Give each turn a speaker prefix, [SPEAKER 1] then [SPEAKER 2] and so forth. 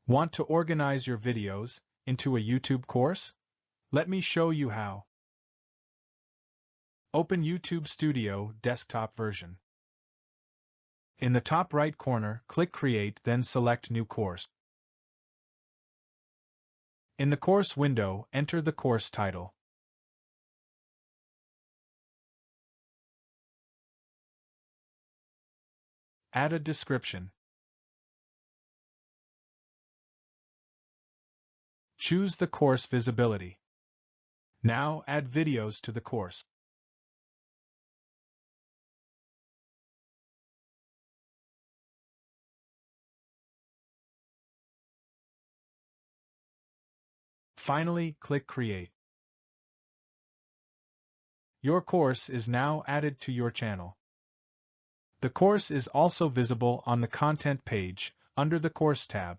[SPEAKER 1] Want to organize your videos into a YouTube course? Let me show you how. Open YouTube Studio desktop version. In the top right corner, click Create, then select New Course. In the course window, enter the course title. Add a description. Choose the course visibility. Now add videos to the course. Finally, click Create. Your course is now added to your channel. The course is also visible on the Content page, under the Course tab.